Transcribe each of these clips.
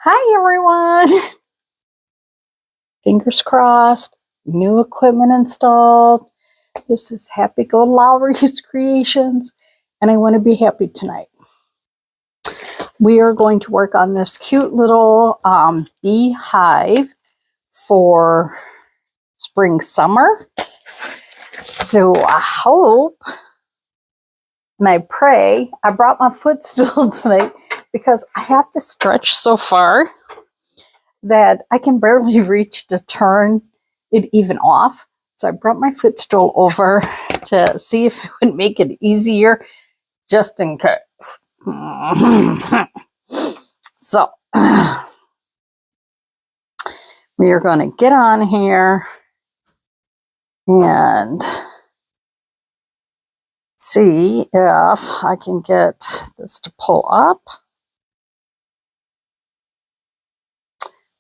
Hi everyone! Fingers crossed, new equipment installed. This is Happy-go-Lowery's Creations, and I want to be happy tonight. We are going to work on this cute little beehive for spring, summer. So I hope and I pray. I brought my footstool tonight because I have to stretch so far that I can barely reach to turn it even off. So I brought my footstool over to see if it would make it easier, just in case. So we are going to get on here and see if I can get this to pull up.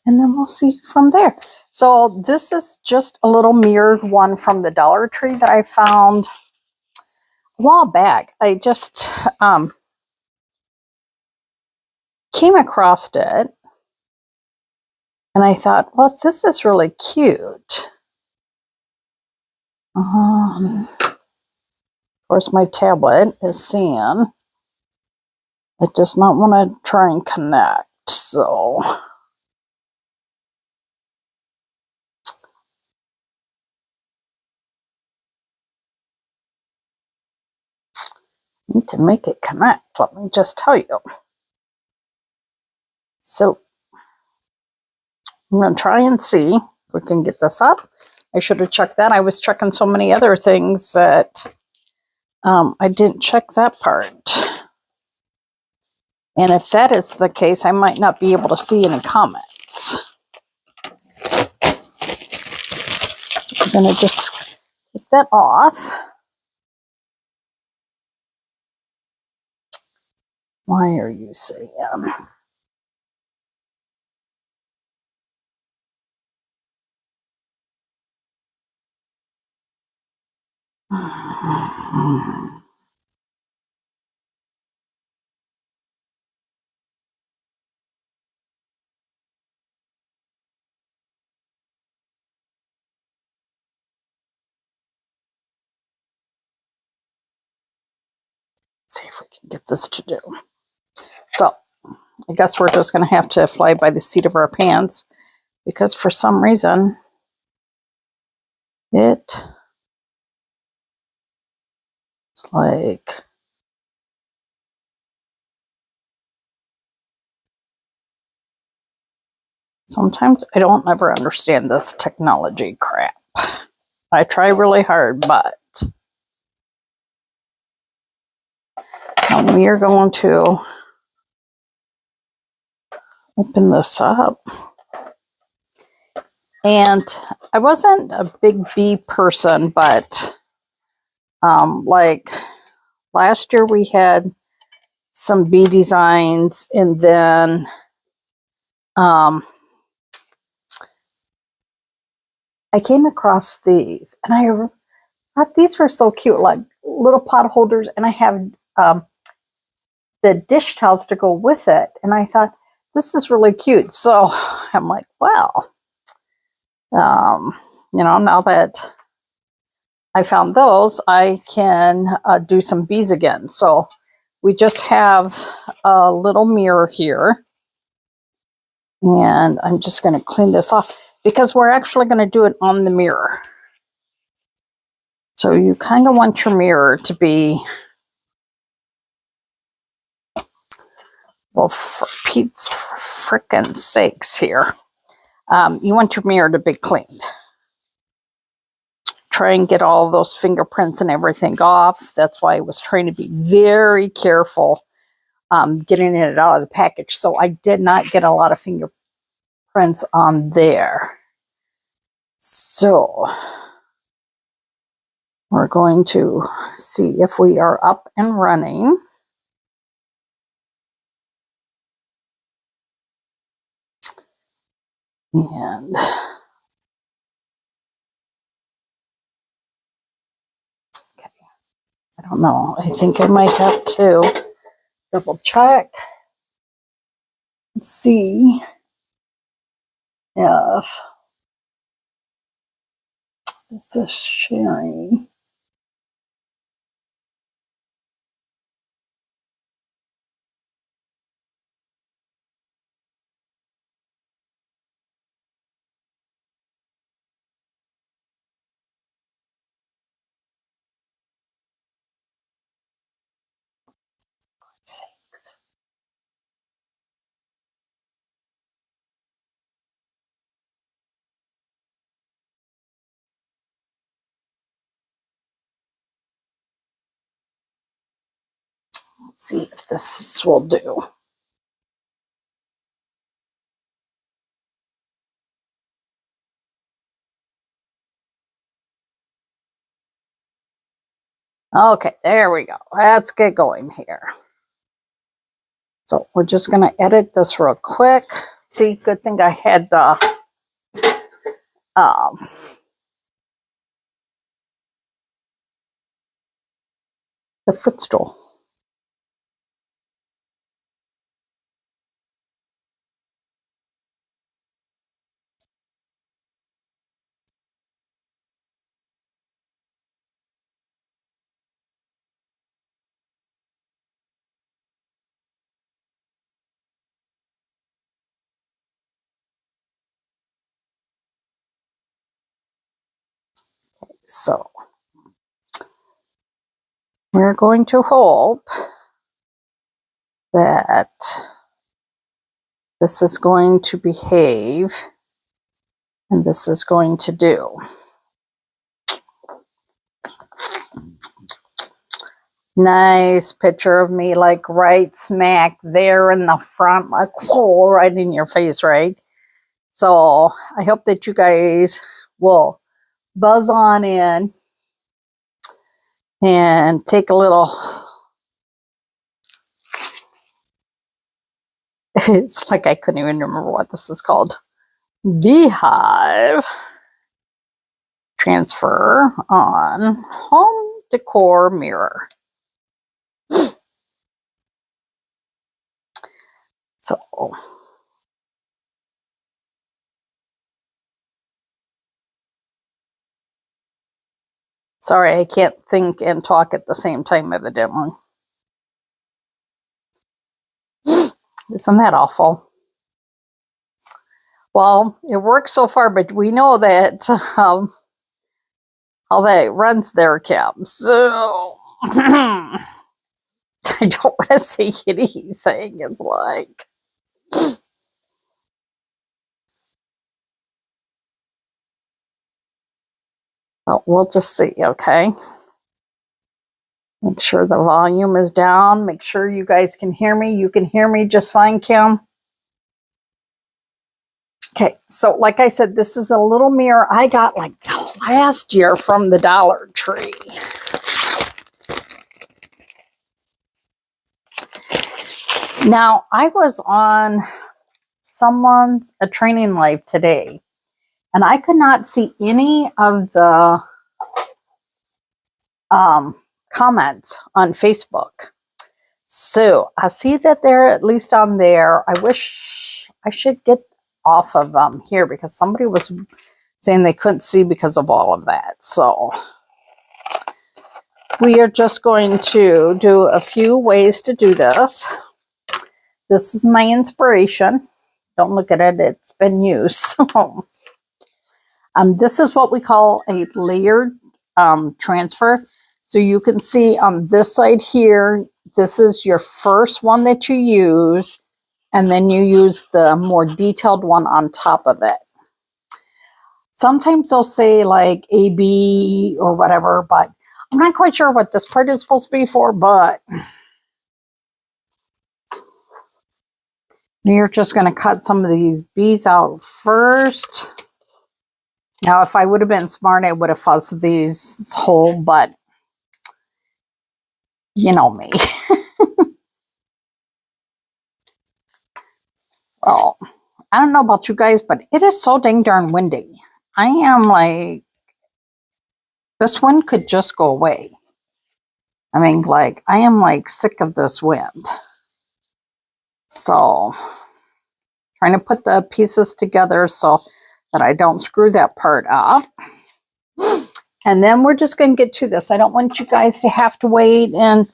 And then we'll see from there. So this is just a little mirrored one from the Dollar Tree that I found a while back. I just came across it and I thought, well, this is really cute. Of course, my tablet is seeing it does not want to try and connect. So need to make it connect, let me just tell you. So I'm going to try and see if we can get this up. I should have checked that. I was checking so many other things that I didn't check that part. And if that is the case, I might not be able to see any comments. So I'm going to just take that off. Why are you saying? See if we can get this to do. So I guess we're just going to have to fly by the seat of our pants because for some reason it's like sometimes I don't ever understand this technology crap. I try really hard, but we are going to open this up. And I wasn't a big bee person, but like last year we had some bee designs, and then I came across these, and I thought these were so cute, like little pot holders, and I have the dish towels to go with it, and I thought this is really cute. So I'm like, well, you know, now that I found those, I can do some bees again. So we just have a little mirror here, and I'm just going to clean this off because we're actually going to do it on the mirror. So you kind of want your mirror to be, well, for Pete's frickin' sakes here. You want your mirror to be clean. Try and get all those fingerprints and everything off. That's why I was trying to be very careful getting it out of the package. So I did not get a lot of fingerprints on there. So we're going to see if we are up and running. And okay, I don't know. I think I might have to double check and see. if this is sharing. Sakes. Let's see if this will do. Okay, there we go. Let's get going here. So we're just going to edit this real quick. See, good thing I had um, the footstool. So we're going to hope that this is going to behave and this is going to do. Nice picture of me, like right smack there in the front, like whoa, right in your face, right? So I hope that you guys will buzz on in and take a little, it's like I couldn't even remember what this is called. Beehive transfer on home decor mirror. So sorry, I can't think and talk at the same time, evidently. Isn't that awful? Well, it works so far, but we know that how that runs there, Kim. So I don't want to say anything. It's like, well, we'll just see, okay? Make sure the volume is down. Make sure you guys can hear me. You can hear me just fine, Kim. Okay, so like I said, this is a little mirror I got like last year from the Dollar Tree. Now, I was on a training live today, and I could not see any of the comments on Facebook. So I see that they're at least on there. I wish I should get off of here because somebody was saying they couldn't see because of all of that. So we are just going to do a few ways to do this. This is my inspiration. Don't look at it. It's been used. This is what we call a layered transfer. So you can see on this side here, this is your first one that you use, and then you use the more detailed one on top of it. Sometimes they'll say like AB or whatever, but I'm not quite sure what this part is supposed to be for, but you're just going to cut some of these bees out first. Now, if I would have been smart, I would have fuzzed these whole, but you know me. Well, I don't know about you guys, but it is so dang darn windy. I am like, this wind could just go away. I mean, like, I am like sick of this wind. So, Trying to put the pieces together so that I don't screw that part up. And then we're just going to get to this. I don't want you guys to have to wait and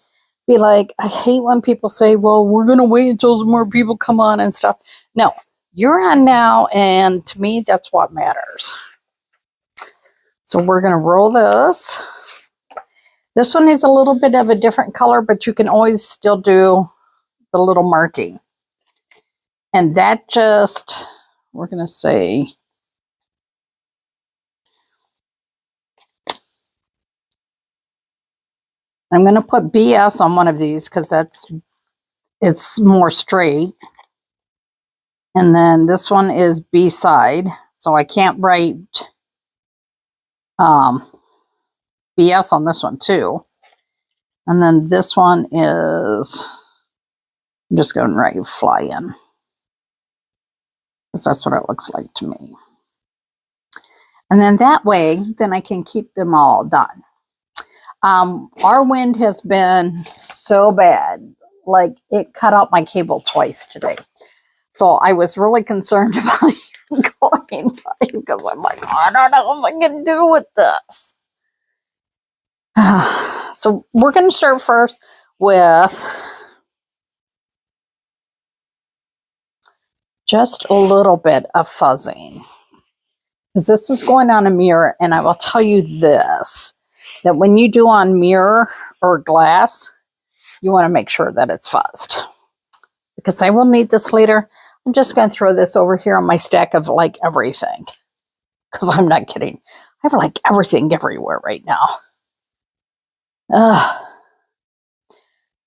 be like, I hate when people say, well, we're going to wait until some more people come on and stuff. No, you're on now, and to me, that's what matters. So we're going to roll this. This one is a little bit of a different color, but you can always still do the little marking. And that just, we're going to say, I'm going to put BS on one of these because it's more straight. And then this one is B side. So I can't write BS on this one too. And then this one is, I'm just going to write fly in. Because that's what it looks like to me. And then that way, then I can keep them all done. Our wind has been so bad. Like, it cut out my cable twice today. So I was really concerned about going live because I'm like, I don't know what I'm going to do with this. So we're going to start first with just a little bit of fuzzing. Because this is going on a mirror, and I will tell you this, that when you do on mirror or glass, you want to make sure that it's fuzzed. Because I will need this later. I'm just going to throw this over here on my stack of like everything. Because I'm not kidding. I have like everything everywhere right now.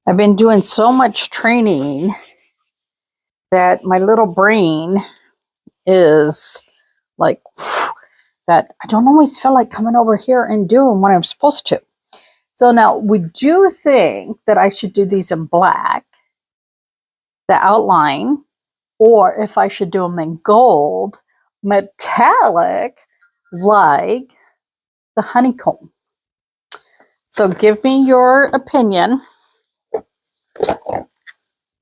I've been doing so much training that my little brain is like, that I don't always feel like coming over here and doing what I'm supposed to. So now, would you think that I should do these in black, the outline, or if I should do them in gold, metallic, like the honeycomb? So give me your opinion.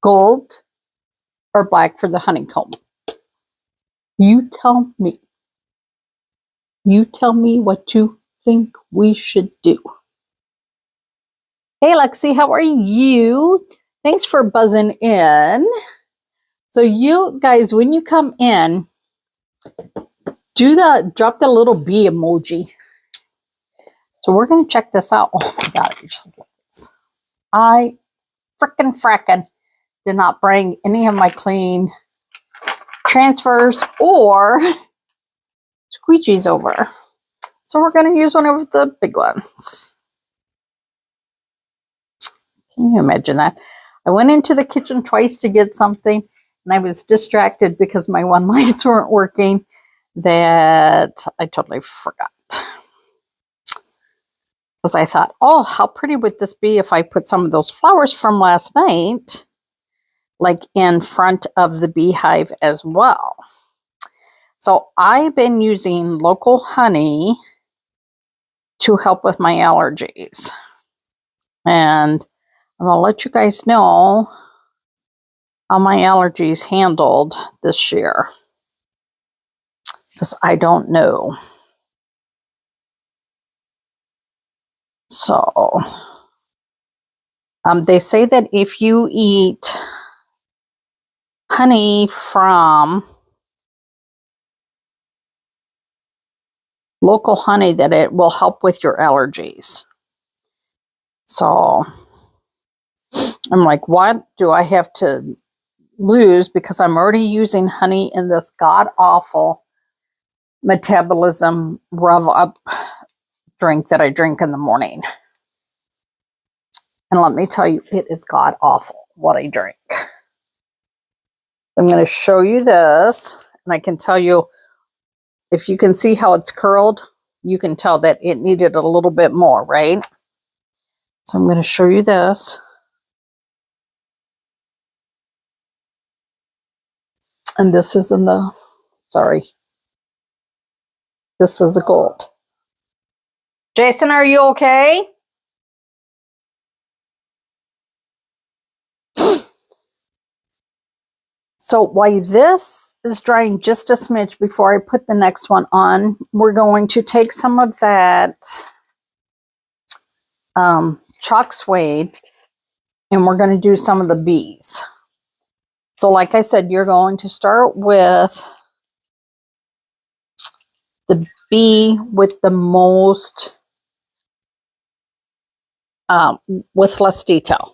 Gold or black for the honeycomb? You tell me. You tell me what you think we should do. Hey, Lexi, how are you? Thanks for buzzing in. So you guys, when you come in, drop the little bee emoji. So we're going to check this out. Oh my God, just look at this. I frickin' did not bring any of my clean transfers or squeegees over. So we're going to use one of the big ones. Can you imagine that? I went into the kitchen twice to get something, and I was distracted because my one lights weren't working, that I totally forgot. Because I thought, oh, how pretty would this be if I put some of those flowers from last night, like in front of the beehive as well. So I've been using local honey to help with my allergies. And I'm going to let you guys know how my allergies handled this year. Because I don't know. So, they say that if you eat honey from local honey, that it will help with your allergies. So, I'm like, what do I have to lose? Because I'm already using honey in this god-awful metabolism rev-up drink that I drink in the morning. And let me tell you, it is god-awful what I drink. I'm going to show you this, and I can tell you, if you can see how it's curled, you can tell that it needed a little bit more, right? So I'm going to show you this. And this is in the, sorry. This is a gold. Jason, are you okay? So while this is drying just a smidge before I put the next one on, we're going to take some of that chalk suede and we're going to do some of the bees. So like I said, you're going to start with the bee with the most, with less detail.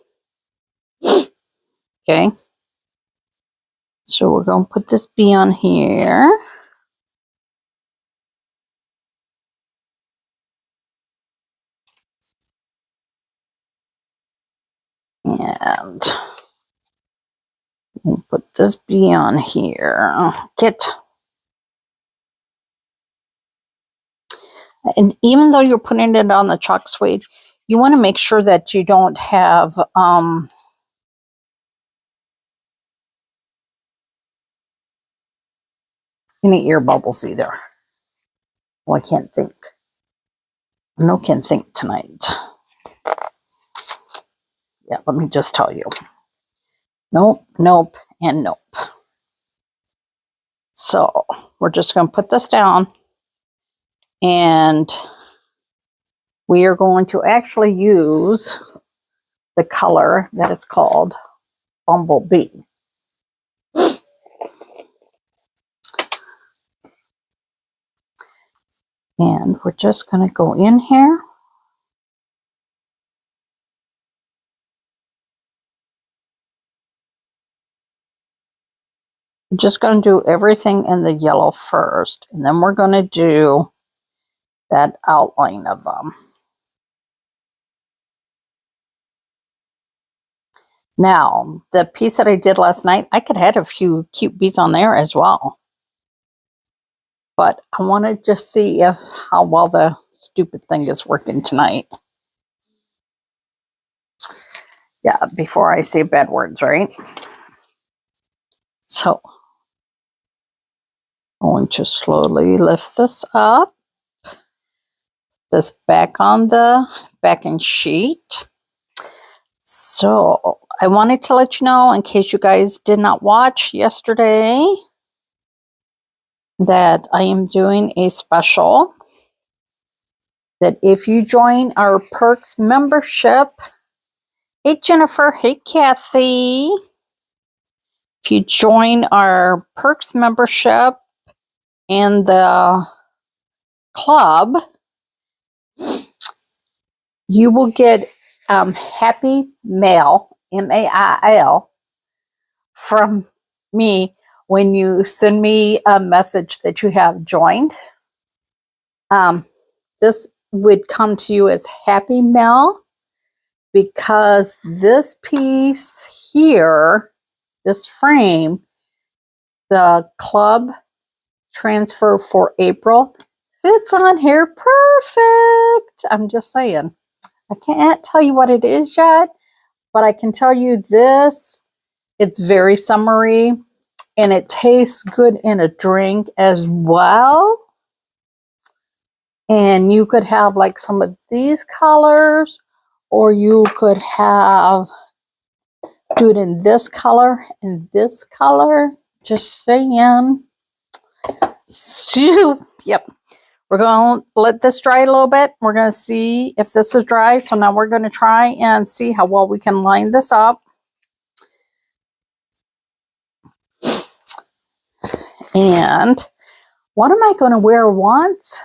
Okay. So we're going to put this bee on here. And we'll put this bee on here. And even though you're putting it on the chalk suede, you want to make sure that you don't have any ear bubbles either. Well, I can't think. No can think tonight. Yeah, let me just tell you. Nope, nope, and nope. So we're just going to put this down. And we are going to actually use the color that is called Bumblebee. And we're just going to go in here. I'm just going to do everything in the yellow first. And then we're going to do that outline of them. Now, the piece that I did last night, I could add a few cute bees on there as well. But I want to just see how well the stupid thing is working tonight. Yeah, before I say bad words, right? So, I'm going to slowly lift this up. This back on the backing sheet. So, I wanted to let you know, in case you guys did not watch yesterday, that I am doing a special. That if you join our Perks membership, hey Jennifer, hey Kathy. If you join our Perks membership and the club, you will get Happy Mail, M-A-I-L, from me when you send me a message that you have joined. This would come to you as Happy Mail because this piece here, this frame, the club transfer for April fits on here perfect. I'm just saying. I can't tell you what it is yet, but I can tell you this. It's very summery and it tastes good in a drink as well. And you could have like some of these colors, or you could have do it in this color and this color. Just saying. So, yep. We're going to let this dry a little bit. We're going to see if this is dry. So now we're going to try and see how well we can line this up. And what am I going to wear once?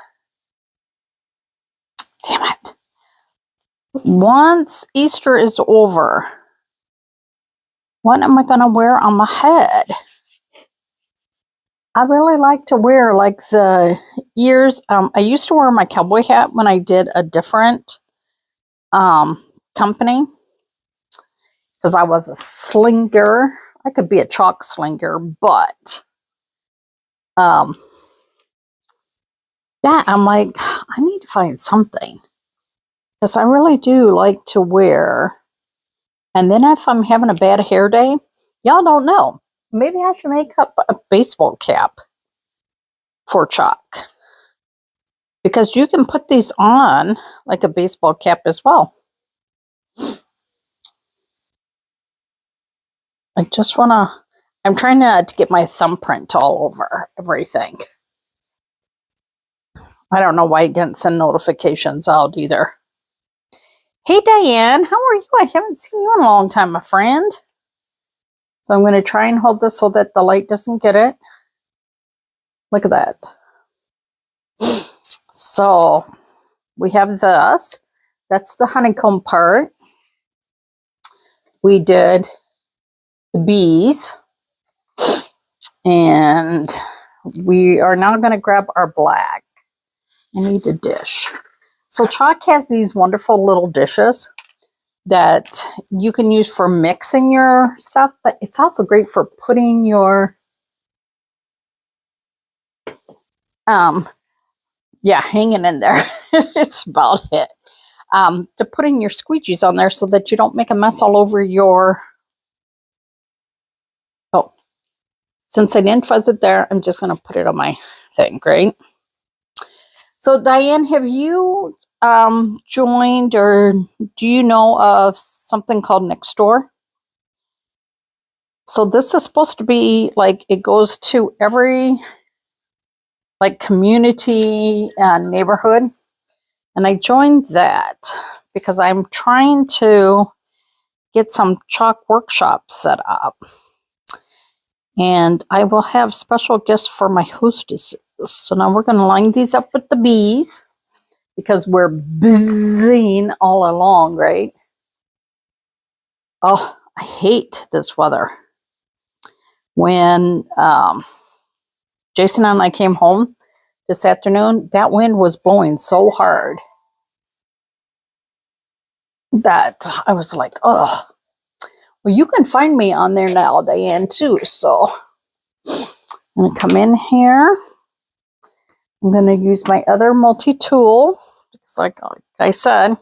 Damn it. Once Easter is over, what am I going to wear on my head? I really like to wear like the ears. I used to wear my cowboy hat when I did a different company because I was a slinger. I could be a chalk slinger, but yeah, I'm like, I need to find something because I really do like to wear. And then if I'm having a bad hair day, y'all don't know. Maybe I should make up a baseball cap for chalk. Because you can put these on like a baseball cap as well. I I'm trying not to get my thumbprint all over everything. I don't know why I didn't send notifications out either. Hey Diane, how are you? I haven't seen you in a long time, my friend. So I'm going to try and hold this so that the light doesn't get it. Look at that. So we have this. That's the honeycomb part. We did the bees. And we are now going to grab our black. I need a dish. So Chalk has these wonderful little dishes that you can use for mixing your stuff, but it's also great for putting your, hanging in there. It's about it. To putting your squeegees on there so that you don't make a mess all over your, since I didn't fuzz it there, I'm just going to put it on my thing, right? So Diane, have you joined, or do you know of something called Nextdoor? So this is supposed to be like, it goes to every like community and neighborhood. And I joined that because I'm trying to get some chalk workshops set up. And I will have special gifts for my hostesses. So now we're going to line these up with the bees because we're busying all along, right? Oh, I hate this weather. When Jason and I came home this afternoon, that wind was blowing so hard that I was like, oh. Well, you can find me on there now, Diane, too. So I'm going to come in here. I'm going to use my other multi-tool. Because like I said,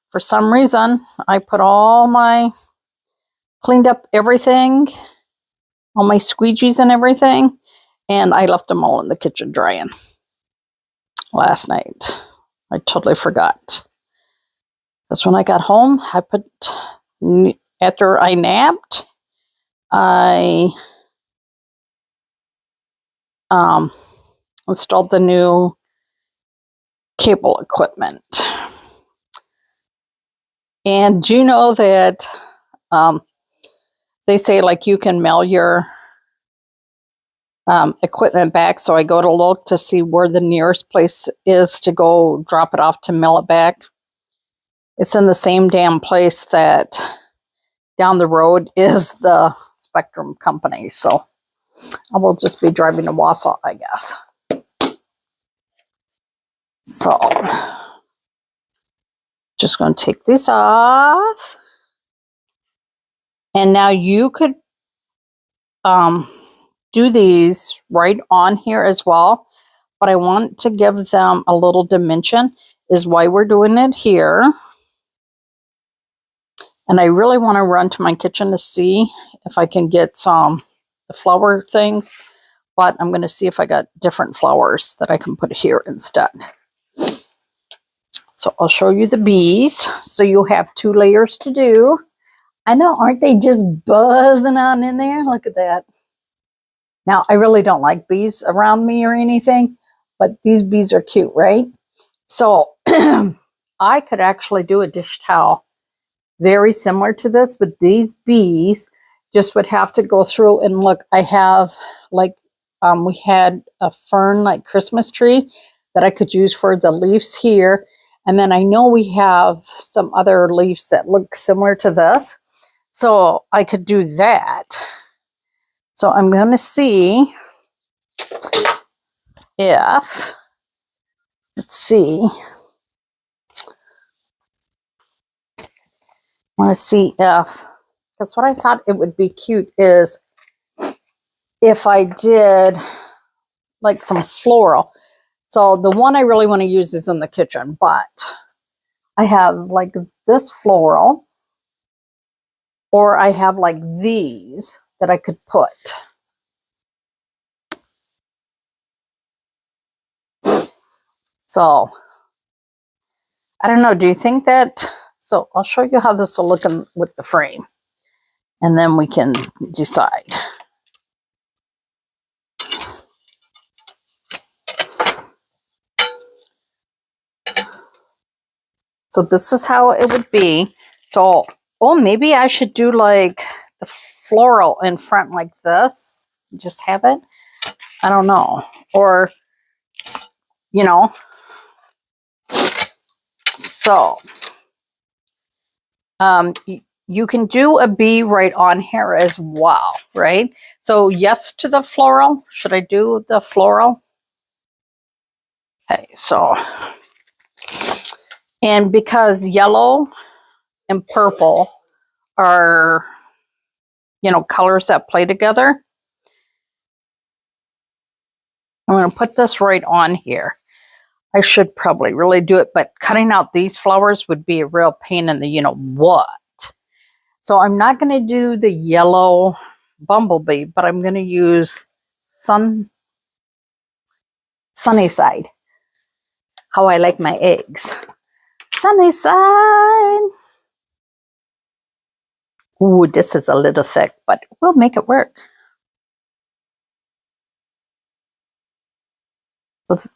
for some reason, I put cleaned up everything, all my squeegees and everything, and I left them all in the kitchen drying last night. I totally forgot. Because when I got home, after I napped, I installed the new cable equipment. And do you know that they say like you can mail your equipment back? So I go to look to see where the nearest place is to go drop it off to mail it back. It's in the same damn place that down the road is the Spectrum company. So I will just be driving to Wausau, I guess. So just going to take these off. And now you could do these right on here as well. But I want to give them a little dimension, is why we're doing it here. And I really want to run to my kitchen to see if I can get the flower things. But I'm going to see if I got different flowers that I can put here instead. So I'll show you the bees. So you have 2 layers to do. I know, aren't they just buzzing on in there? Look at that. Now, I really don't like bees around me or anything, but these bees are cute, right? So I could actually do a dish towel very similar to this, but these bees just would have to go through and look. I have like, we had a fern like Christmas tree that I could use for the leaves here. And then I know we have some other leaves that look similar to this. So I could do that. So I'm going to see if, let's see. I want to see if, because what I thought it would be cute is if I did like some floral. So the one I really want to use is in the kitchen, but I have like this floral, or I have like these that I could put. So I don't know. Do you think that? So I'll show you how this will look with the frame, and then we can decide. So this is how it would be. So, oh, maybe I should do like the floral in front like this. Just have it. I don't know. Or, you know, so you can do a bee right on here as well, right? So yes to the floral. Should I do the floral? Okay, so, and because yellow and purple are, you know, colors that play together, I'm going to put this right on here. I should probably really do it, but cutting out these flowers would be a real pain in the you know what. So I'm not going to do the yellow bumblebee, but I'm going to use Sunny Side. How I like my eggs. Sunny Side. Ooh, this is a little thick, but we'll make it work.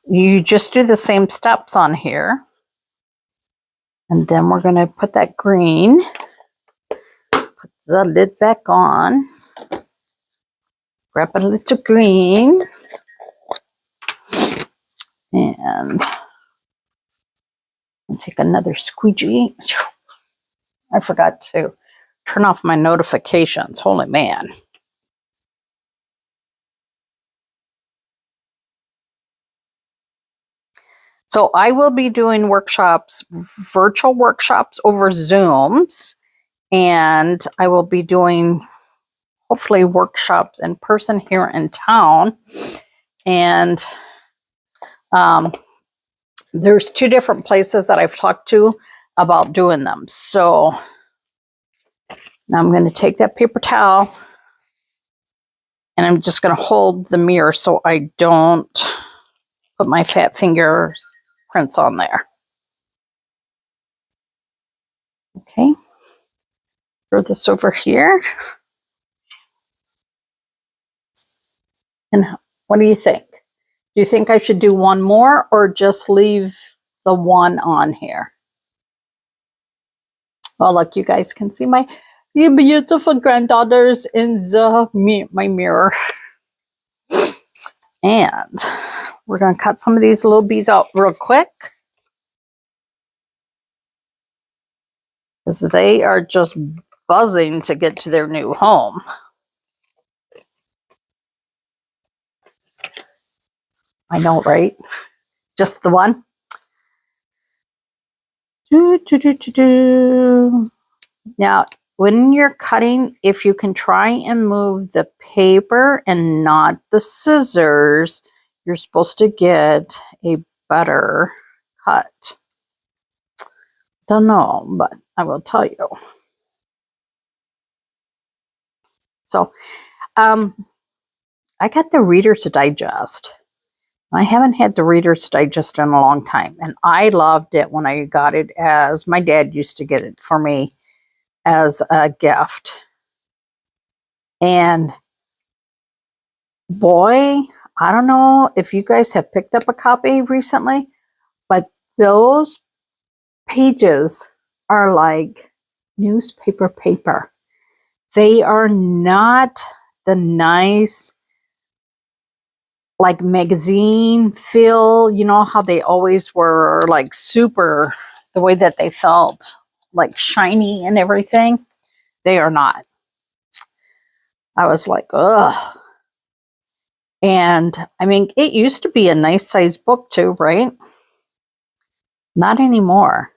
You just do the same steps on here. And then we're going to put that green. Put the lid back on. Grab a little green. And take another squeegee. I forgot to turn off my notifications. Holy man. So I will be doing workshops, virtual workshops over Zooms, and I will be doing hopefully workshops in person here in town. And there's 2 different places that I've talked to about doing them. So now I'm going to take that paper towel and I'm just going to hold the mirror so I don't put my fat fingers prints on there. Okay. Throw this over here. And what do you think? Do you think I should do one more or just leave the one on here? Well, look, you guys can see my beautiful granddaughters in my mirror. And we're going to cut some of these little bees out real quick, because they are just buzzing to get to their new home. I know, right? Just the one. Now, when you're cutting, if you can try and move the paper and not the scissors, you're supposed to get a better cut. Don't know, but I will tell you. So, I got the Reader's Digest. I haven't had the Reader's Digest in a long time, and I loved it when I got it, as my dad used to get it for me as a gift. And boy, I don't know if you guys have picked up a copy recently, but those pages are like newspaper paper. They are not the nice, like, magazine feel. You know how they always were, like, super, the way that they felt, like, shiny and everything. They are not. I was like, ugh. And I mean, it used to be a nice size book too, right? Not anymore.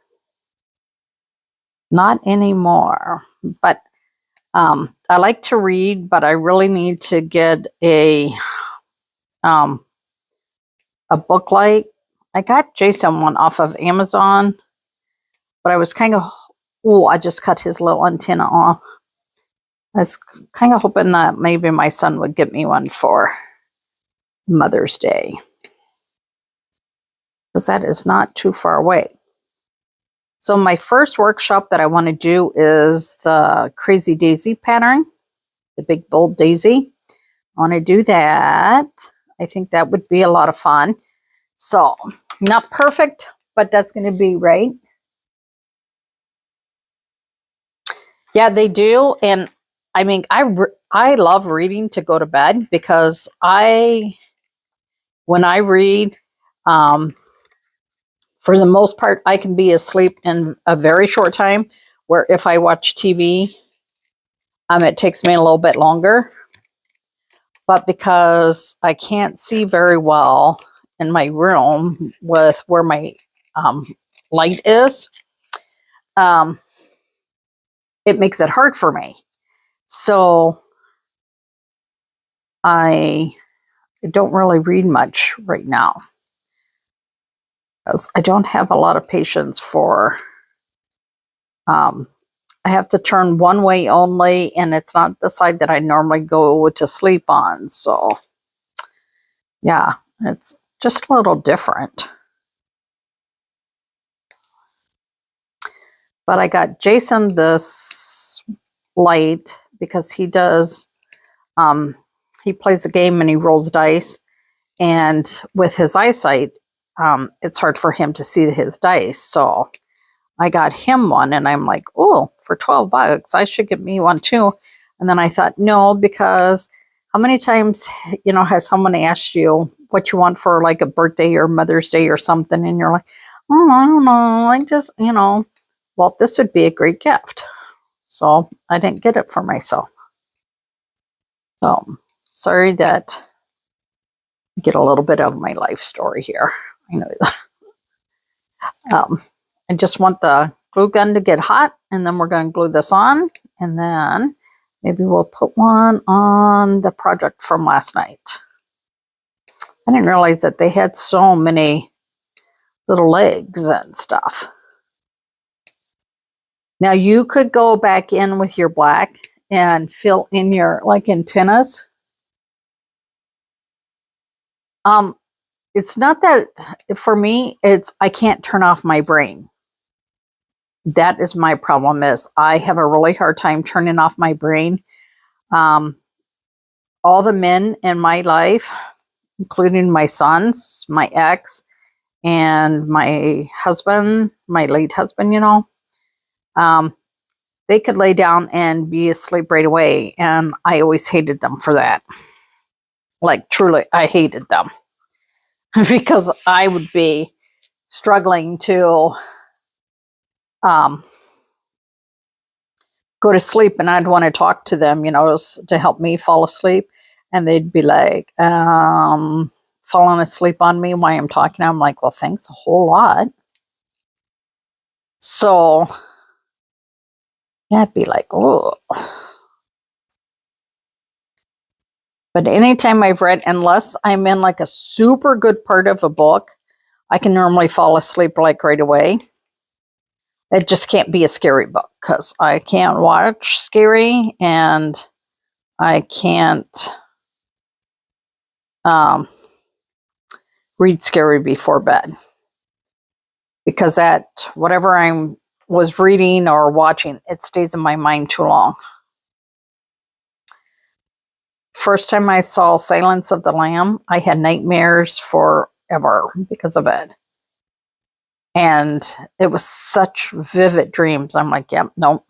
Not anymore. But I like to read, but I really need to get a book light. I got Jason one off of Amazon, but I was kind of, oh, I just cut his little antenna off. I was kind of hoping that maybe my son would get me one for Mother's Day, because that is not too far away. So my first workshop that I want to do is the Crazy Daisy pattern, the big bold daisy. I want to do that. I think that would be a lot of fun. So not perfect, but that's going to be right. Yeah, they do. And I mean, I love reading to go to bed because when I read, um, for the most part, I can be asleep in a very short time. Where if I watch TV, it takes me a little bit longer. But because I can't see very well in my room with where my um, light is, um, it makes it hard for me. So I don't really read much right now because I don't have a lot of patience for. Um, I have to turn one way only, and it's not the side that I normally go to sleep on. So, yeah, it's just a little different. But I got Jason this light because he does, he plays a game and he rolls dice. And with his eyesight, it's hard for him to see his dice. So I got him one and I'm like, oh, for $12, I should get me one too. And then I thought, no, because how many times, has someone asked you what you want for like a birthday or Mother's Day or something? And you're like, oh, I don't know. I just, well, this would be a great gift. So I didn't get it for myself. So sorry that I get a little bit of my life story here. I know I just want the glue gun to get hot, and then we're going to glue this on, and then maybe we'll put one on the project from last night. I didn't realize that they had so many little legs and stuff. Now you could go back in with your black and fill in your like antennas. It's not that for me, it's I can't turn off my brain. That is my problem is I have a really hard time turning off my brain. All the men in my life, including my sons, my ex, and my husband, my late husband, they could lay down and be asleep right away. And I always hated them for that. Like, truly, I hated them because I would be struggling to go to sleep and I'd want to talk to them, to help me fall asleep. And they'd be like, falling asleep on me while I'm talking. I'm like, well, thanks a whole lot. So, yeah, I'd be like, oh. But anytime I've read, unless I'm in like a super good part of a book, I can normally fall asleep like right away. It just can't be a scary book because I can't watch scary and I can't read scary before bed. Because that whatever I was reading or watching, it stays in my mind too long. First time I saw Silence of the Lamb, I had nightmares forever because of it. And it was such vivid dreams. I'm like, yep, nope.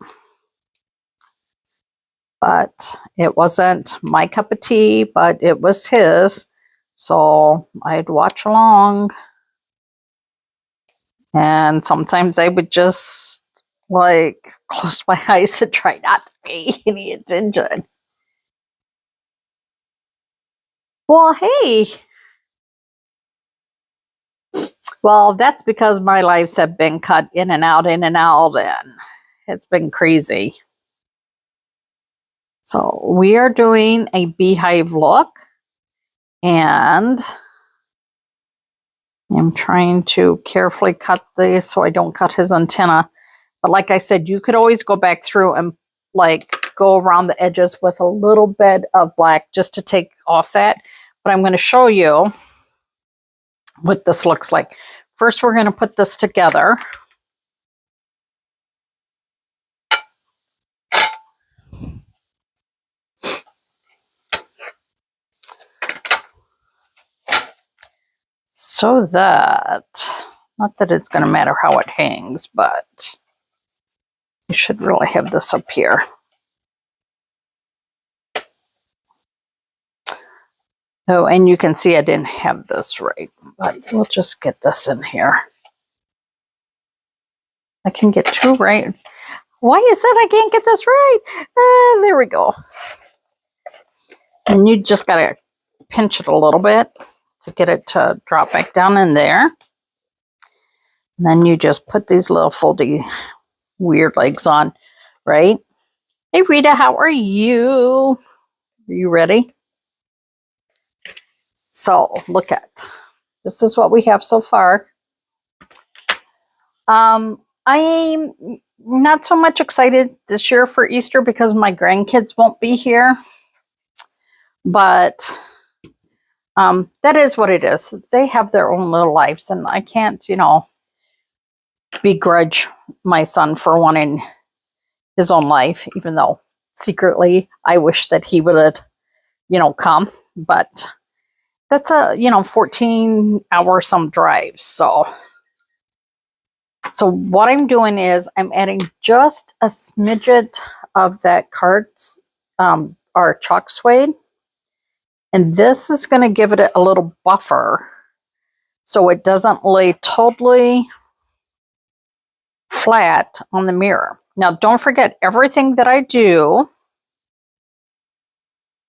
But it wasn't my cup of tea, but it was his. So I'd watch along. And sometimes I would just like close my eyes and try not to pay any attention. Well, hey. Well, that's because my lives have been cut in and out, and it's been crazy. So we are doing a beehive look, and I'm trying to carefully cut this so I don't cut his antenna. But like I said, you could always go back through and like go around the edges with a little bit of black just to take off that. But I'm going to show you what this looks like. First, we're going to put this together. So that, not that it's going to matter how it hangs, but You should really have this up here. Oh, and you can see I didn't have this right, but we'll just get this in here. I can get 2 right. Why is it I can't get this right? There we go. And you just got to pinch it a little bit to get it to drop back down in there. And then you just put these little foldy weird legs on, right? Hey, Rita, how are you? Are you ready? So look at, this is what we have so far. I'm not so much excited this year for Easter because my grandkids won't be here. But that is what it is. They have their own little lives, and I can't, you know, begrudge my son for wanting his own life, even though secretly I wish that he would, you know, come. But that's a, you know, 14-hour some drive. So what I'm doing is I'm adding just a smidget of that cards or chalk suede. And this is going to give it a little buffer so it doesn't lay totally flat on the mirror. Now, don't forget, everything that I do,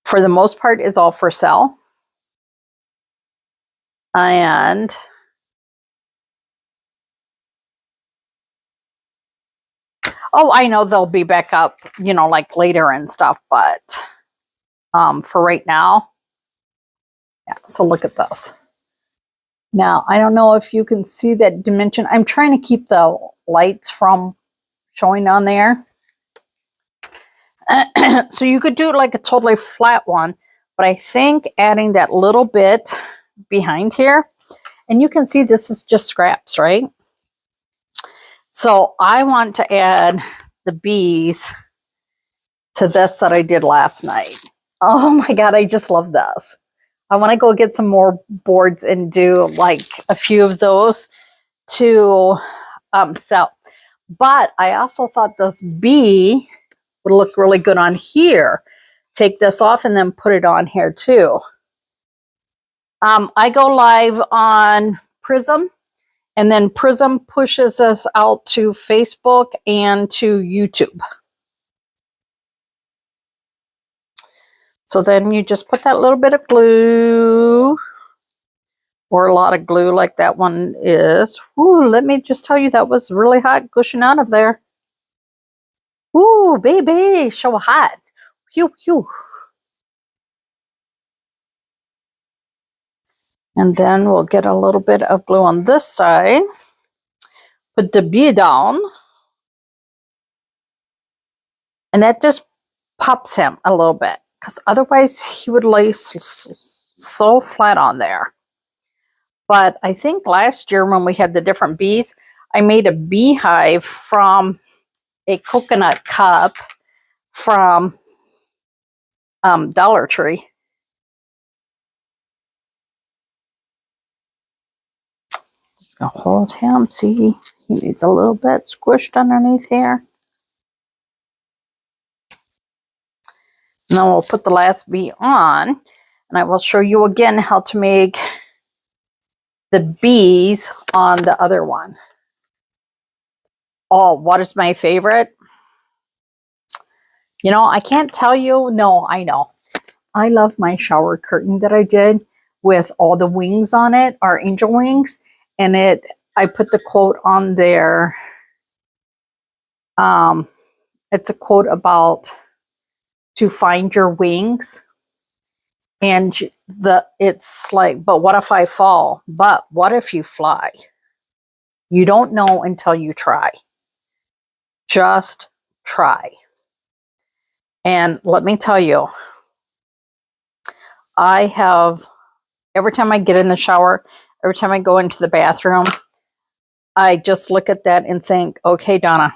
for the most part, is all for sale. And oh, I know they'll be back up, you know, like later and stuff, but for right now, yeah, so look at this. Now, I don't know if you can see that dimension. I'm trying to keep the lights from showing on there. So you could do it like a totally flat one, but I think adding that little bit behind here, and you can see this is just scraps, right? So I want to add the bees to this that I did last night. Oh my God, I just love this. I want to go get some more boards and do like a few of those to sell. But I also thought this bee would look really good on here. Take this off and then put it on here too. I go live on Prism, and then Prism pushes us out to Facebook and to YouTube. So then you just put that little bit of glue, or a lot of glue like that one is. Ooh, let me just tell you, that was really hot gushing out of there. Ooh, baby, so hot. Phew, phew. And then we'll get a little bit of glue on this side. Put the bee down. And that just pops him a little bit, because otherwise he would lay so flat on there. But I think last year when we had the different bees, I made a beehive from a coconut cup from Dollar Tree. Just gonna hold him. See, he needs a little bit squished underneath here. And then we'll put the last bee on, and I will show you again how to make the bees on the other one. Oh, what is my favorite? You know, I can't tell you. No, I know. I love my shower curtain that I did with all the wings on it, our angel wings. And I put the quote on there. It's a quote about to find your wings. And it's like, but what if I fall? But what if you fly? You don't know until you try. Just try. And let me tell you, I have, every time I get in the shower, every time I go into the bathroom, I just look at that and think, okay, Donna,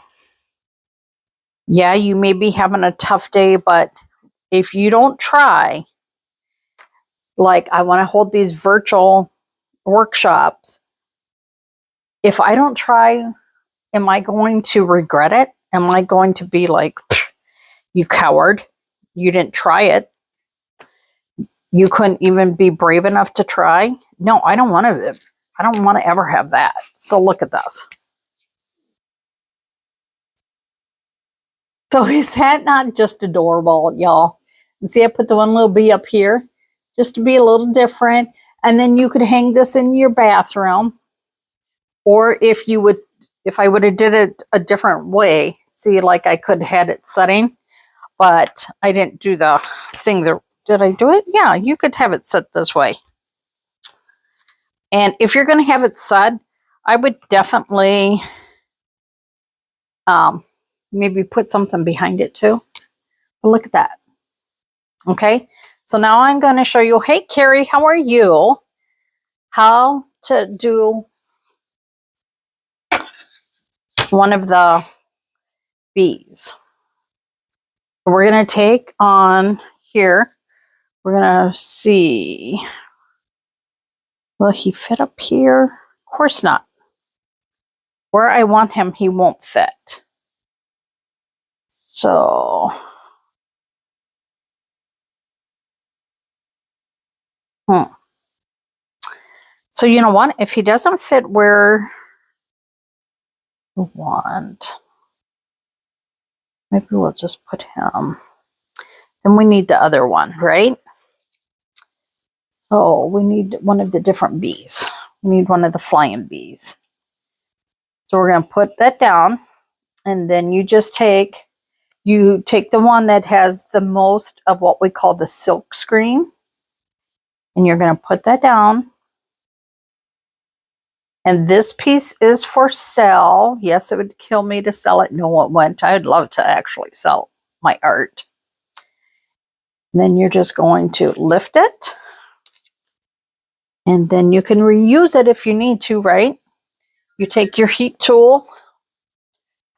yeah, you may be having a tough day, but if you don't try, like I want to hold these virtual workshops, if I don't try, am I going to regret it? am I going to be like, you coward, you didn't try it? You couldn't even be brave enough to try? No, I don't want to ever have that. So look at this. So is that not just adorable, y'all? And see, I put the one little bee up here just to be a little different. And then you could hang this in your bathroom. Or if I would have did it a different way, see, like I could have had it setting, but I didn't do the thing there. Did I do it? Yeah, you could have it set this way. And if you're going to have it set, I would definitely maybe put something behind it too. But look at that. Okay, so now I'm going to show you, hey, Carrie, how are you? How to do one of the bees. We're going to take on here. We're going to see. Will he fit up here? Of course not. Where I want him, he won't fit. So, So you know what? If he doesn't fit where you want, maybe we'll just put him. Then we need the other one, right? So we need one of the different bees. We need one of the flying bees. So we're going to put that down, and then you take the one that has the most of what we call the silk screen, and you're going to put that down. And this piece is for sale. Yes, it would kill me to sell it. No, it wouldn't. I'd love to actually sell my art. And then you're just going to lift it. And then you can reuse it if you need to, right? You take your heat tool,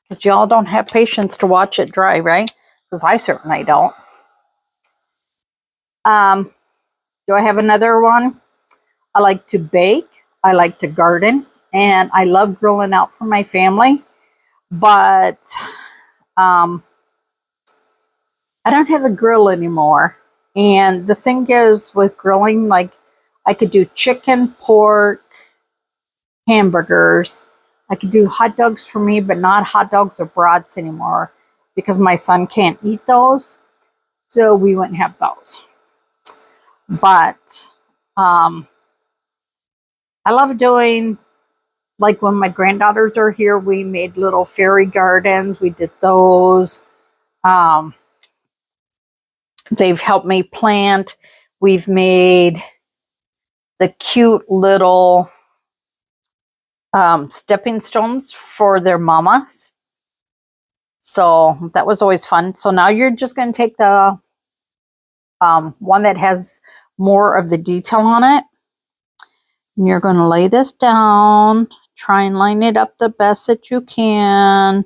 because y'all don't have patience to watch it dry, right? Because I certainly don't. Do I have another one? I like to bake. I like to garden. And I love grilling out for my family. But I don't have a grill anymore. And the thing is with grilling, like I could do chicken, pork, hamburgers. I could do hot dogs for me, but not hot dogs or brats anymore because my son can't eat those. So we wouldn't have those. But I love doing, like when my granddaughters are here, we made little fairy gardens. We did those. They've helped me plant. We've made the cute little stepping stones for their mamas. So that was always fun. So now you're just going to take the one that has more of the detail on it. And you're going to lay this down. Try and line it up the best that you can.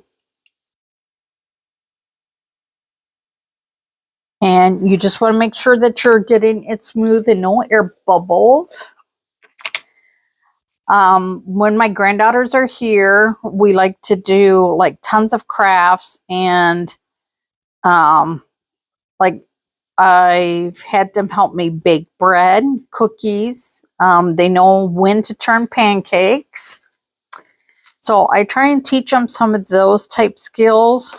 And you just want to make sure that you're getting it smooth and no air bubbles. When my granddaughters are here, we like to do like tons of crafts, and like I've had them help me bake bread, cookies. They know when to turn pancakes. So I try and teach them some of those type skills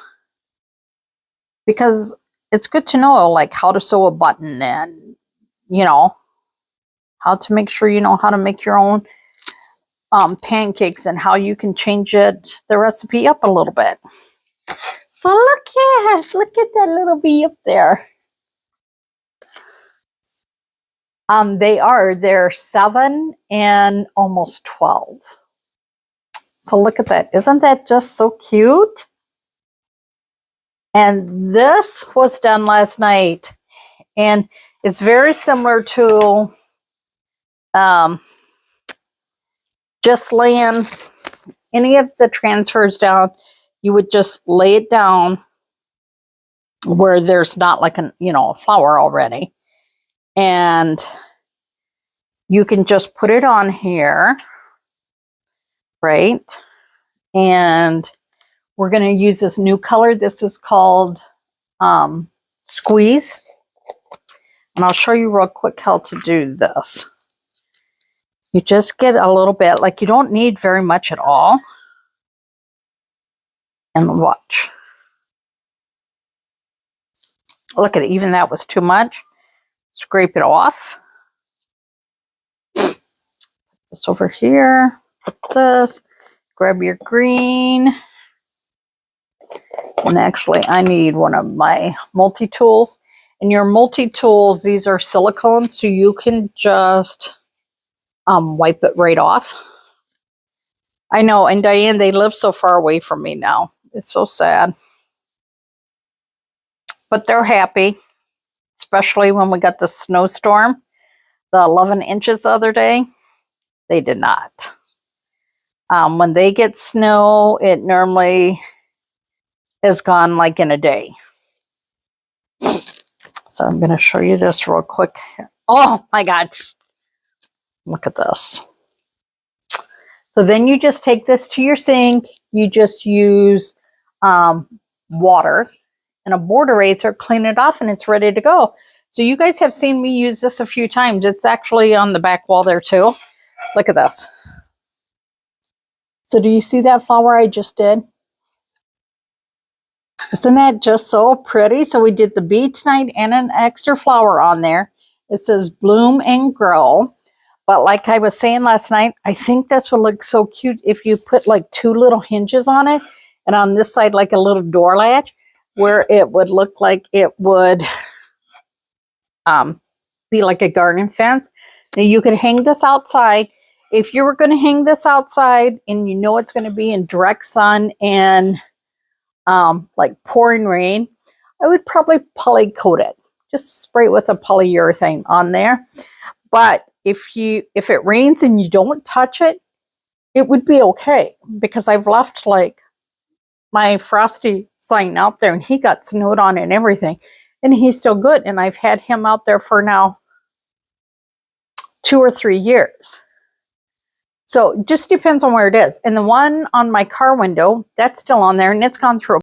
because it's good to know like how to sew a button and, you know, how to make sure you know how to make your own pancakes and how you can change the recipe up a little bit. So look at that little bee up there. They're 7 and almost 12. So look at that. Isn't that just so cute? And this was done last night. And it's very similar to just laying any of the transfers down. You would just lay it down where there's not like a flower already. And you can just put it on here, right? And We're going to use this new color. This is called Squeeze. And I'll show you real quick how to do this. You just get a little bit, like you don't need very much at all. And watch. Look at it, even that was too much. Scrape it off. This over here. Put this. Grab your green. And actually, I need one of my multi-tools. And your multi-tools, these are silicone, so you can just wipe it right off. I know, and Diane, they live so far away from me now. It's so sad. But they're happy, especially when we got the snowstorm, the 11 inches the other day. They did not. When they get snow, it normally is gone like in a day. So I'm going to show you this real quick. Oh my gosh. Look at this. So then you just take this to your sink. You just use water and a board eraser, clean it off, and it's ready to go. So you guys have seen me use this a few times. It's actually on the back wall there too. Look at this. So do you see that flower I just did? Isn't that just so pretty? So we did the bee tonight and an extra flower on there. It says bloom and grow. But like I was saying last night, I think this would look so cute if you put like 2 little hinges on it. And on this side, like a little door latch, where it would look like it would be like a garden fence. Now you could hang this outside. If you were going to hang this outside and you know it's going to be in direct sun and like pouring rain, I would probably poly coat it. Just spray it with a polyurethane on there. But if it rains and you don't touch it, it would be okay, because I've left like my Frosty sign out there and he got snowed on and everything, and he's still good. And I've had him out there for now 2 or 3 years. So it just depends on where it is. And the one on my car window, that's still on there, and it's gone through